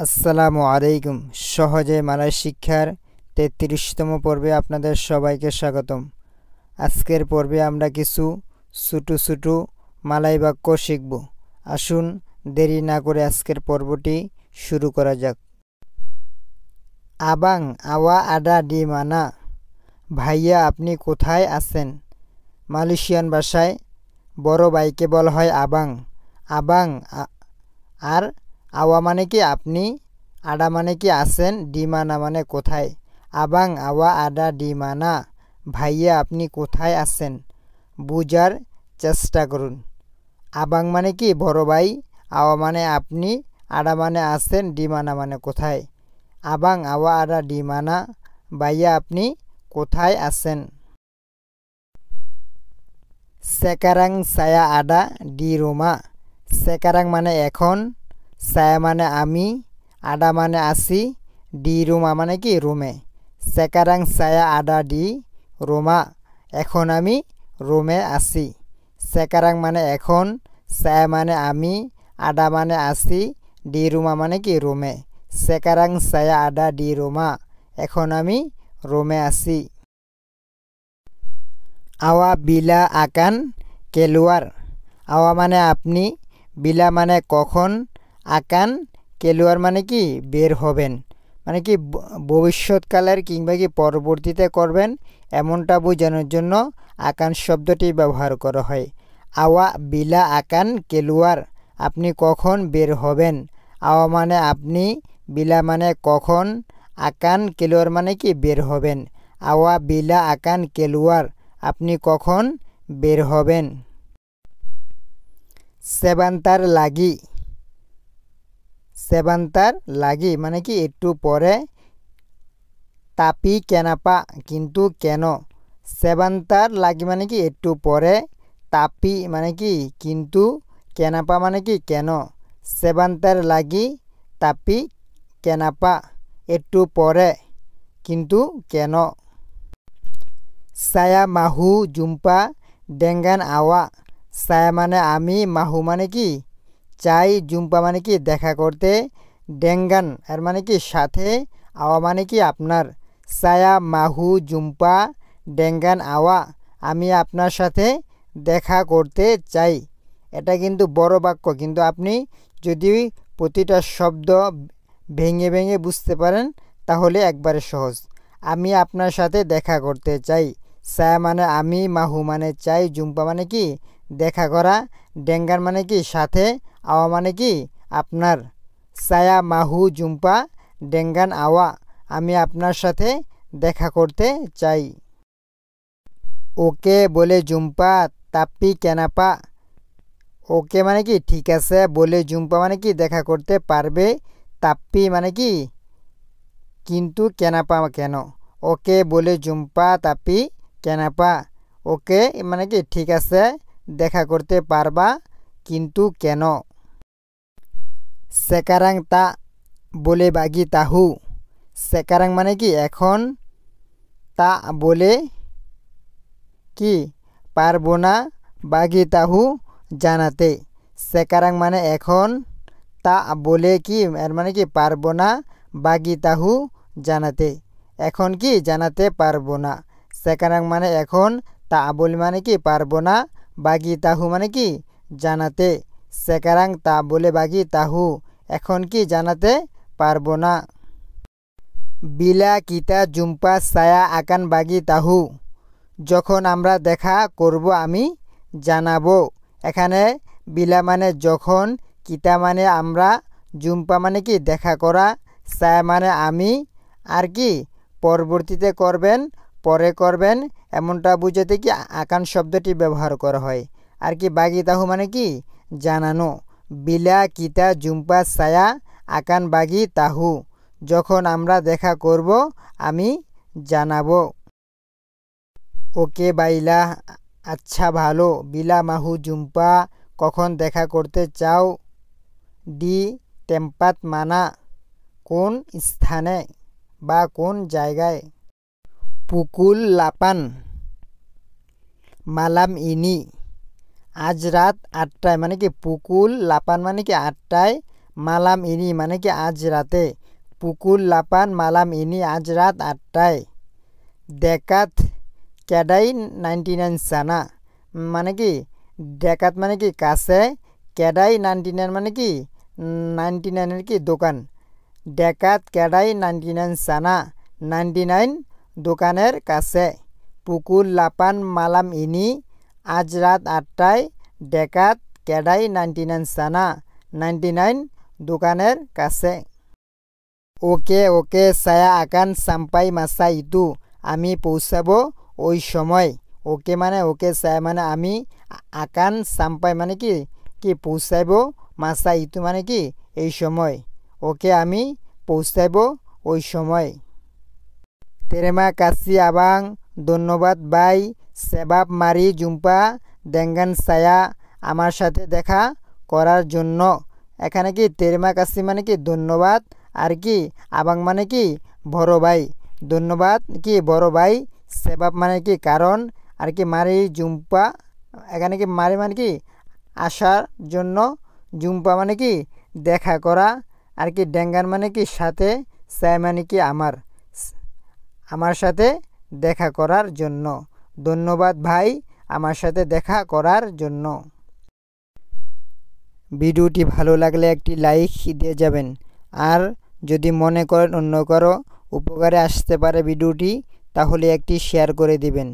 আসসালামু আলাইকুম। সহজে মালয় শিক্ষার ৩৩তম পর্বে আপনাদের সবাইকে স্বাগতম। আজকের পর্বে আমরা কিছু ছোটো ছোটো মালয় বাক্য শিখব। আসুন দেরি না করে আজকের পর্বটি শুরু করা যাক। আবাং আওয়া আডা ডি মানা, ভাইয়া আপনি কোথায় আছেন? মালয়েশিয়ান ভাষায় বড় ভাইকে বলা হয় আবাং। আবাং আর আওয়া মানে কি আপনি, আডা মানে কি আছেন, ডিমানা মানে কোথায়। আবাং আওয়া আডা ডিমানা, ভাইয়া আপনি কোথায় আছেন? বুঝার চেষ্টা করুন। আবাং মানে কি বড় ভাই, আওয়া মানে আপনি, আডা মানে আছেন, ডিমানা মানে কোথায়। আবাং আওয়া আডা ডিমানা, ভাইয়া আপনি কোথায় আছেন? সেকারাং সায়া আডা ডি রোমা, সেকারাং মানে এখন, সায়া মানে আমি, আডা মানে আসি, ডি রুমা মানে কি রুমে। সেকারাং সায়া আডা ডি রোমা, এখন আমি রুমে আসি। সেকারাং মানে এখন, সায়া মানে আমি, আডা মানে আসি, ডি রুমা মানে কি রুমে। সেকারাং সায়া আডা ডি রোমা, এখন আমি রুমে আসি। আওয়া বিলা আকান কেলুয়ার, আওয়া মানে আপনি, বিলা মানে কখন, আকান কেলুয়ার মানে কি বের হবেন, মানে কি ভবিষ্যৎকালের কিংবা কি পরবর্তীতে করবেন এমনটা বোঝানোর জন্য আকান শব্দটি ব্যবহার করা হয়। আওয়া বিলা আকান কেলুয়ার, আপনি কখন বের হবেন। আওয়া মানে আপনি, বিলা মানে কখন, আকান কেলুয়ার মানে কি বের হবেন। আওয়া বিলা আকান কেলুয়ার, আপনি কখন বের হবেন। সেবান্তার লাগি, সেবান্তার লাগি মানে কি একটু পরে, তাপি কেনাপা কিন্তু কেন। সেবান্তার লাগি মানে কি একটু পরে, তাপি মানে কি কিন্তু, কেনাপা মানে কি কেন। সেবান্তার লাগি তাপি কেনাপা, একটু পরে কিন্তু কেন। সায়া মাহু জুম্পা ডেঙ্গান আওয়া, সায়া মানে আমি, মাহু মানে কি চাই, জুম্পা মানে কি দেখা করতে, ডেঙ্গান এর মানে কি সাথে, আওয়া মানে কি আপনার। সায়া মাহু জুম্পা ডেঙ্গান আওয়া, আমি আপনার সাথে দেখা করতে চাই। এটা কিন্তু বড় বাক্য, কিন্তু আপনি যদি প্রতিটা শব্দ ভেঙে ভেঙে বুঝতে পারেন তাহলে একবারে সহজ। আমি আপনার সাথে দেখা করতে চাই। সায়া মানে আমি, মাহু মানে চাই, জুম্পা মানে কি দেখা করা, ডেঙ্গান মানে কি সাথে, আওয়া মানে কি আপনার। সায়া মাহু জুম্পা ডেঙ্গান আওয়া, আমি আপনার সাথে দেখা করতে চাই। ওকে বলে জুম্পা তাপ্পি কেনাপা, ওকে মানে কি ঠিক আছে, বলে জুম্পা মানে কি দেখা করতে পারবে, তাপ্পি মানে কি কিন্তু, কেনাপা কেন। ওকে বলে জুম্পা তাপ্পি কেনাপা, ওকে মানে কি ঠিক আছে, দেখা করতে পারবা কিন্তু কেন। সেকারাং তা বলে বাগি তাহু, সেকারাং মানে কি এখন, তা বলে কি পারবো না, বাগি তাহু জানাতে। সেকারাং মানে এখন, তা বলে কি এর মানে কি পারবো না, বাগি তাহু জানাতে, এখন কি জানাতে পারবো না। সেকারাং মানে এখন, তা বলে মানে কি পারবো না, বাগি তাহু মানে কি জানাতে। সেকারাং তা বলে বাগি তাহু, এখন কি জানাতে পারবো না। বিলা কিতা জুম্পা সায়া আকান বাগি তাহু, যখন আমরা দেখা করব আমি জানাবো। এখানে বিলা মানে যখন, কিতা মানে আমরা, জুম্পা মানে কি দেখা করা, সায়া মানে আমি, আর কি পরবর্তীতে করবেন, পরে করবেন এমনটা বুঝাতে কি আকান শব্দটি ব্যবহার করা হয়। আর কি বাগি তাহু মানে কি জানানো। বিলা কিতা জুম্পা সায়া আকান বাগি তাহু, যখন আমরা দেখা করব আমি জানাবো। ওকে বাইলা আচ্ছা ভালো, বিলা মাহু জুম্পা কখন দেখা করতে চাও, ডি টেম্পাত মানা কোন স্থানে বা কোন জায়গায়। পুকুল লাপান মালাম ইনি, আজ রাত ৮টায় মানে কি পুকুল লাপান মানে কি ৮টায়, মালাম ইনি মানে কি আজ রাতে, পুকুল 8 মালাম ইনি আজ রাত 8টায়, দেকাত ক্যাডাই 99 সানা মানে কি ডেকাত মানে কি কাছে, ক্যাডাই 99 মানে কি 99 কি দোকান, ডেকাত ক্যাডাই 99 সানা 99 দোকানের কাছে, পুকুল 8 মালাম ইনি আজ রাত 8টায়, ডেকাত ক্যাডাই 99 সানা 99 দোকানের কাছে। ওকে ওকে saya akan sampai masa itu, আমি পৌঁছাবো ওই সময়। ওকে মানে ওকে, saya মানে আমি, আকান সাম্পাই মানে কি কি পৌঁছাইবো, মাসা ইতু মানে কি এই সময়। ওকে আমি পৌঁছাইবো ওই সময়। তেরেমা কাসি আবাং ধন্যবাদ ভাই, সেবাব মারি জুম্পা দেঙ্গান সায়া আমার সাথে দেখা করার জন্য। এখানে কি তেরেমা কাসি মানে কি ধন্যবাদ, আর কি আবাং মানে কি বড় ভাই, ধন্যবাদ কি বড় ভাই, সেবাব মানে কি কারণ, আর কি মারি জুম্পা এখানে কি মারি মানে কি আসার জন্য, জুম্পা মানে কি দেখা করা, আর কি ডেঙ্গান মানে কি সাথে, সাই মানে কি আমার সাথে দেখা করার জন্য। ধন্যবাদ ভাই আমার সাথে দেখা করার জন্য। ভিডিওটি ভালো লাগলে একটি লাইক দিয়ে যাবেন, আর যদি মনে করেন অন্য কারো উপকারে আসতে পারে ভিডিওটি, তাহলে একটি শেয়ার করে দিবেন।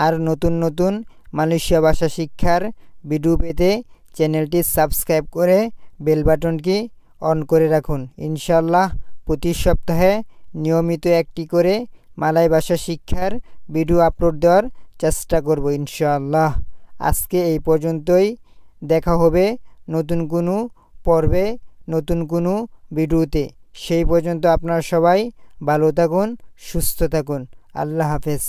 আর নতুন নতুন মালয়েশিয়া ভাষা শিক্ষার ভিডিও পেতে চ্যানেলটি সাবস্ক্রাইব করে বেল বাটনটি অন করে রাখুন। ইনশাআল্লাহ প্রতি সপ্তাহে নিয়মিত একটি করে মালয় ভাষা শিক্ষার ভিডিও আপলোড দেওয়ার চেষ্টা করব ইনশাআল্লাহ। আজকে এই পর্যন্তই, দেখা হবে নতুন কোনো পর্বে, নতুন কোনো ভিডিওতে। সেই পর্যন্ত আপনারা সবাই ভালো থাকুন, সুস্থ থাকুন। আল্লাহ হাফেজ।